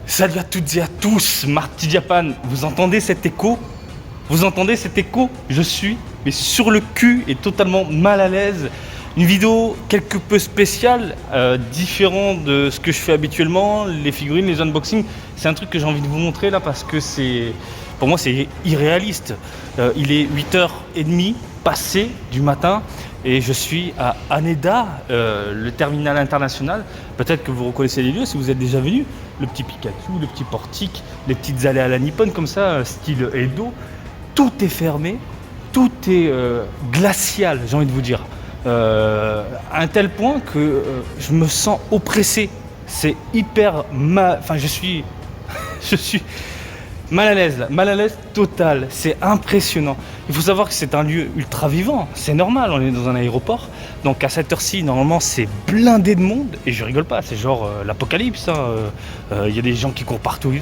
Salut à toutes et à tous, Marty Japan, vous entendez cet écho? Vous entendez cet écho? Je suis mais sur le cul et totalement mal à l'aise. Une vidéo quelque peu spéciale, différent de ce que je fais habituellement, les figurines, les unboxings. C'est un truc que j'ai envie de vous montrer là parce que pour moi c'est irréaliste. Il est 8h30 passé du matin et je suis à Haneda, le terminal international. Peut-être que vous reconnaissez les lieux si vous êtes déjà venu. Le petit Pikachu, le petit portique, les petites allées à la Nippon comme ça, style Edo. Tout est fermé, tout est glacial, j'ai envie de vous dire. À un tel point que je me sens oppressé. C'est hyper mal. Enfin, je suis mal à l'aise total. C'est impressionnant. Il faut savoir que c'est un lieu ultra vivant. C'est normal, on est dans un aéroport. Donc à cette heure-ci, normalement, c'est blindé de monde. Et je rigole pas, c'est genre l'apocalypse. Il y a des gens qui courent partout.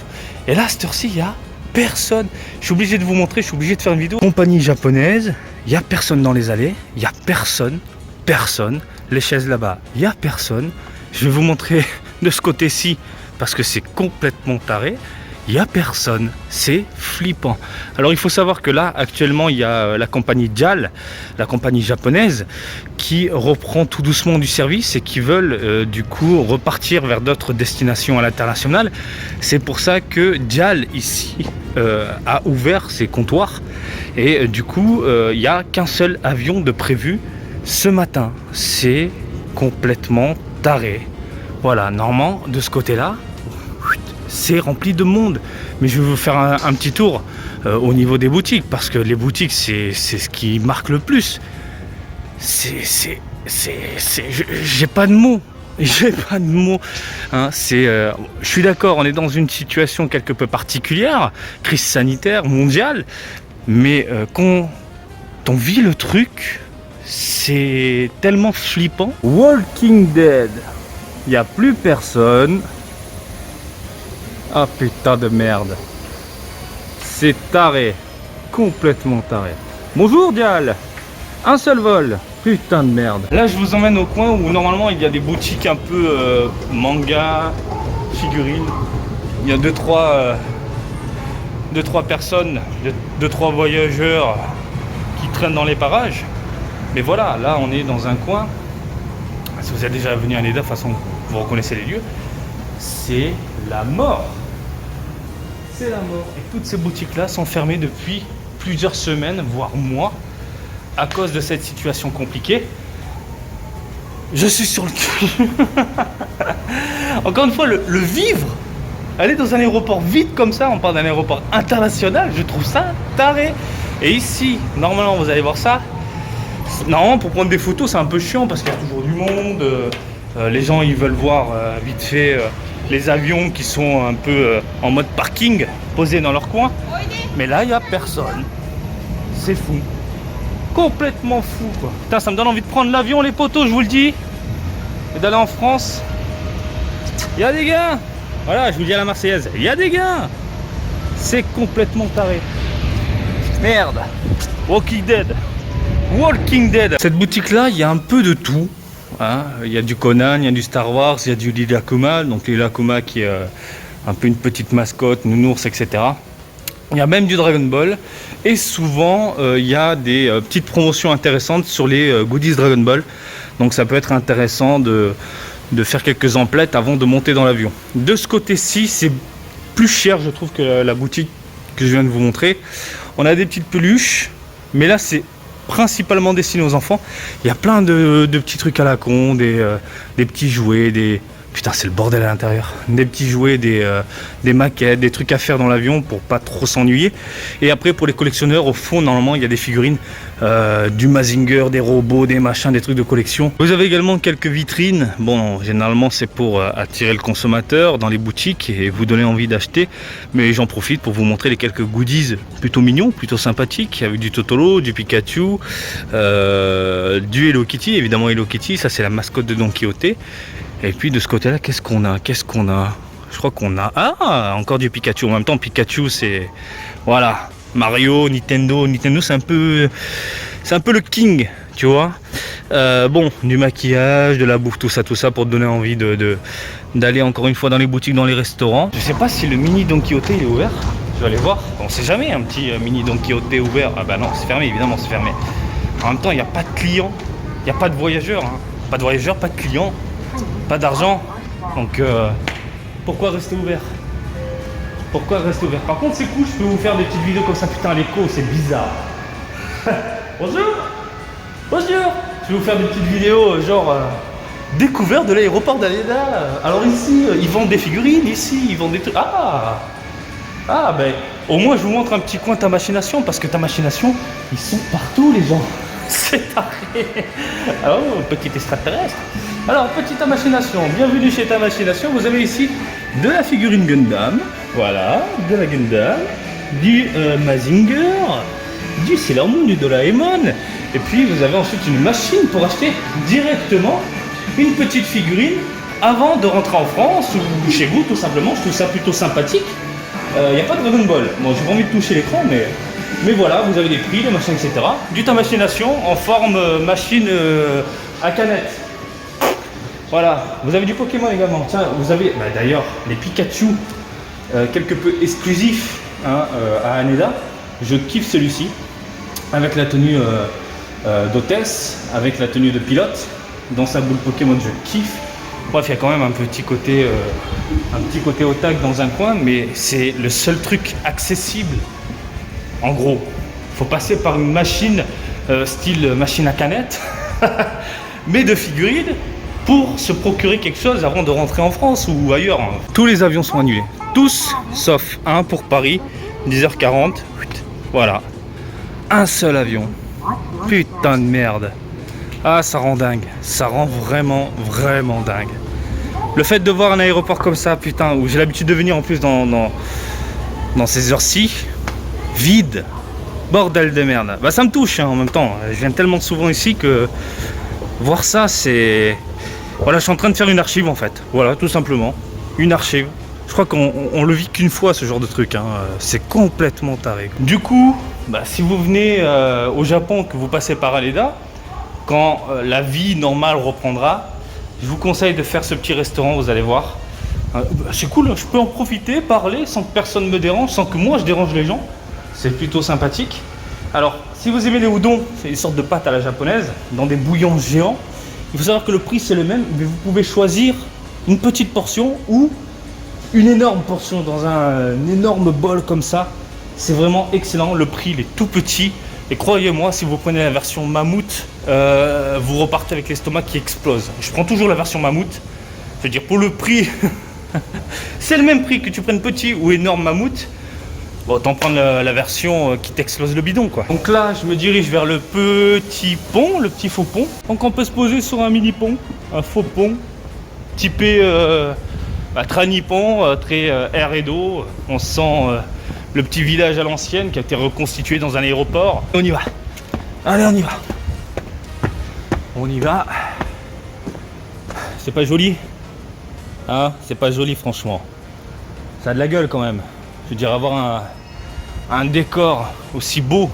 Et là, à cette heure-ci, il y a personne. Je suis obligé de vous montrer, je suis obligé de faire une vidéo. Compagnie japonaise, il n'y a personne dans les allées. Il n'y a personne. Les chaises là-bas, il n'y a personne. Je vais vous montrer de ce côté-ci parce que c'est complètement taré. Il n'y a personne, c'est flippant. Alors il faut savoir que là actuellement il y a la compagnie JAL, la compagnie japonaise, qui reprend tout doucement du service et qui veulent du coup repartir vers d'autres destinations à l'international. C'est pour ça que JAL ici a ouvert ses comptoirs et du coup il n'y a qu'un seul avion de prévu ce matin. C'est complètement taré. Voilà, normalement de ce côté-là c'est rempli de monde, mais je vais vous faire un petit tour au niveau des boutiques, parce que les boutiques c'est ce qui marque le plus. J'ai pas de mots, hein, je suis d'accord, on est dans une situation quelque peu particulière, crise sanitaire mondiale, mais quand on vit le truc, c'est tellement flippant. Walking Dead, il n'y a plus personne. Ah putain de merde. C'est taré. Complètement taré. Bonjour Dial. Un seul vol. Putain de merde. Là je vous emmène au coin où normalement il y a des boutiques un peu manga, figurines. Il y a 2-3 personnes, 2-3 voyageurs qui traînent dans les parages. Mais voilà, là on est dans un coin. Si vous êtes déjà venu à Haneda, de toute façon vous reconnaissez les lieux. C'est la mort. C'est la mort. Et toutes ces boutiques-là sont fermées depuis plusieurs semaines, voire mois, à cause de cette situation compliquée. Je suis sur le cul. Encore une fois, le vivre, aller dans un aéroport vide comme ça, on parle d'un aéroport international, je trouve ça taré. Et ici, normalement, vous allez voir ça. Normalement, pour prendre des photos, c'est un peu chiant parce qu'il y a toujours du monde. Les gens, ils veulent voir vite fait les avions qui sont un peu en mode parking, posés dans leur coin. Mais là, il n'y a personne. C'est fou. Complètement fou, quoi. Putain, ça me donne envie de prendre l'avion, les potos, je vous le dis. Et d'aller en France. Il y a des gains. Voilà, je vous dis à la Marseillaise. Il y a des gains. C'est complètement taré. Merde. Walking Dead. Walking Dead. Cette boutique-là, il y a un peu de tout. Hein, il y a du Conan, il y a du Star Wars, il y a du Lilakkuma, donc Lilakkuma qui est un peu une petite mascotte, nounours, etc. Il y a même du Dragon Ball et souvent il y a des petites promotions intéressantes sur les goodies Dragon Ball. Donc ça peut être intéressant de faire quelques emplettes avant de monter dans l'avion. De ce côté-ci, c'est plus cher je trouve que la boutique que je viens de vous montrer. On a des petites peluches, mais là c'est principalement destiné aux enfants. Il y a plein de petits trucs à la con, des petits jouets, putain c'est le bordel à l'intérieur, des petits jouets, des maquettes, des trucs à faire dans l'avion pour pas trop s'ennuyer. Et après pour les collectionneurs, au fond normalement il y a des figurines, du Mazinger, des robots, des machins, des trucs de collection. Vous avez également quelques vitrines. Bon, généralement c'est pour attirer le consommateur dans les boutiques et vous donner envie d'acheter, mais j'en profite pour vous montrer les quelques goodies plutôt mignons, plutôt sympathiques, avec du Totoro, du Pikachu, du Hello Kitty. Évidemment Hello Kitty, ça c'est la mascotte de Don Quijote. Et puis de ce côté-là, qu'est-ce qu'on a? Je crois qu'on a... Ah, encore du Pikachu. En même temps, Pikachu, c'est... Voilà. Mario, Nintendo, c'est un peu le king, tu vois. Bon, du maquillage, de la bouffe, tout ça pour te donner envie d'aller encore une fois dans les boutiques, dans les restaurants. Je sais pas si le mini Don Quijote il est ouvert. Je vais aller voir. On sait jamais, un petit mini Don Quijote ouvert. Ah bah non, c'est fermé, évidemment, c'est fermé. En même temps, il n'y a pas de clients, il n'y a pas de voyageurs. Hein. Pas de voyageurs, pas de clients, pas d'argent. Donc, pourquoi rester ouvert? Pourquoi rester ouvert? Par contre, c'est cool, je peux vous faire des petites vidéos comme ça. Putain, l'écho, c'est bizarre. Bonjour. Bonjour. Je vais vous faire des petites vidéos genre découverte de l'aéroport d'Haneda. Alors ici, ils vendent des figurines, ici, ils vendent des trucs. Ah ben, au moins je vous montre un petit coin ta machination, parce que ta machination, ils sont partout les gens. C'est taré. Oh, petit extraterrestre. Alors, petite ta machination, bienvenue chez ta machination. Vous avez ici de la figurine Gundam, voilà, de la Gundam, du Mazinger, du Sailor Moon, du Doraemon. Et puis vous avez ensuite une machine pour acheter directement une petite figurine avant de rentrer en France ou chez vous tout simplement. Je trouve ça plutôt sympathique. Il n'y a pas de Dragon Ball. Bon, j'ai pas envie de toucher l'écran, mais voilà, vous avez des prix, des machins, etc. Du machination en forme machine à canette. Voilà, vous avez du Pokémon également. Tiens, vous avez d'ailleurs les Pikachu quelque peu exclusifs hein, à Haneda. Je kiffe celui-ci avec la tenue d'hôtesse, avec la tenue de pilote. Dans sa boule Pokémon, je kiffe. Bref, il y a quand même un petit côté otaku dans un coin, mais c'est le seul truc accessible. En gros, faut passer par une machine style machine à canette, mais de figurines, pour se procurer quelque chose avant de rentrer en France ou ailleurs. Tous les avions sont annulés, tous sauf un pour Paris, 10h40. Voilà, un seul avion. Putain de merde. Ah, ça rend dingue. Ça rend vraiment, vraiment dingue. Le fait de voir un aéroport comme ça, putain, où j'ai l'habitude de venir en plus dans ces heures-ci, vide, bordel de merde. Bah ça me touche hein, en même temps. Je viens tellement souvent ici que voir ça, c'est... Voilà, je suis en train de faire une archive en fait. Voilà, tout simplement. Une archive. Je crois qu'on le vit qu'une fois ce genre de truc. Hein. C'est complètement taré. Du coup, bah, si vous venez au Japon, que vous passez par Haneda, quand la vie normale reprendra, je vous conseille de faire ce petit restaurant, vous allez voir. C'est cool, je peux en profiter, parler sans que personne me dérange, sans que moi je dérange les gens. C'est plutôt sympathique. Alors, si vous aimez les udon, c'est une sorte de pâte à la japonaise, dans des bouillons géants. Il faut savoir que le prix c'est le même, mais vous pouvez choisir une petite portion ou une énorme portion dans un énorme bol comme ça. C'est vraiment excellent, le prix il est tout petit. Et croyez-moi, si vous prenez la version mammouth, vous repartez avec l'estomac qui explose. Je prends toujours la version mammouth. Je veux dire, pour le prix, c'est le même prix que tu prennes petit ou énorme mammouth. Bon, autant prendre la version qui t'explose le bidon, quoi. Donc là, je me dirige vers le petit pont, le petit faux pont. Donc on peut se poser sur un mini pont, un faux pont, typé très nippon, très air et d'eau. On sent... le petit village à l'ancienne qui a été reconstitué dans un aéroport. On y va. Allez, on y va. On y va. C'est pas joli? Hein? C'est pas joli, franchement. Ça a de la gueule quand même. Je veux dire, avoir un décor aussi beau,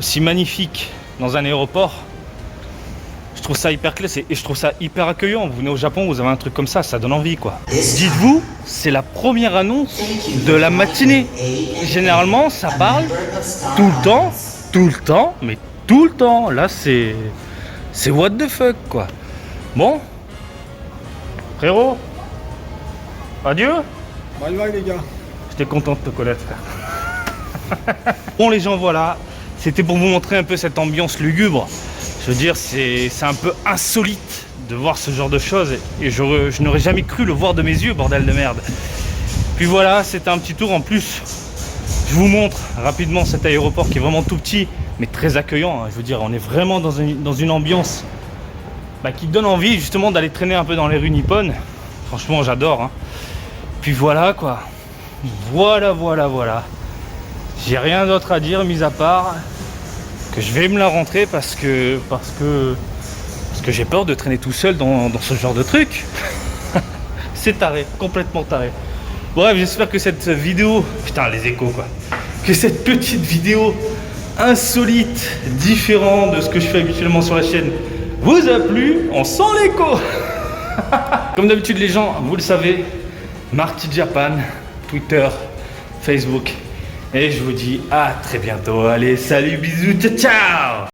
aussi magnifique dans un aéroport, je trouve ça hyper classe et je trouve ça hyper accueillant. Vous venez au Japon, vous avez un truc comme ça donne envie, quoi. Dites-vous, c'est la première annonce de la matinée. Généralement, ça parle tout le temps, mais tout le temps. Là, c'est what the fuck, quoi. Bon, frérot, adieu. Bye bye les gars. J'étais content de te connaître, frère. Bon, les gens, voilà. C'était pour vous montrer un peu cette ambiance lugubre. Je veux dire, c'est un peu insolite de voir ce genre de choses et je n'aurais jamais cru le voir de mes yeux, bordel de merde. Puis voilà, c'était un petit tour en plus. Je vous montre rapidement cet aéroport qui est vraiment tout petit, mais très accueillant. Je veux dire, on est vraiment dans une ambiance qui donne envie justement d'aller traîner un peu dans les rues nippones. Franchement, j'adore. Hein. Puis voilà, quoi. Voilà. J'ai rien d'autre à dire, mis à part que je vais me la rentrer parce que j'ai peur de traîner tout seul dans ce genre de truc. C'est taré, complètement taré. Bref, j'espère que cette vidéo, putain les échos quoi, que cette petite vidéo insolite, différente de ce que je fais habituellement sur la chaîne, vous a plu. On sent l'écho. Comme d'habitude les gens, vous le savez, Marty Japan, Twitter, Facebook. Et je vous dis à très bientôt. Allez, salut, bisous, ciao ciao.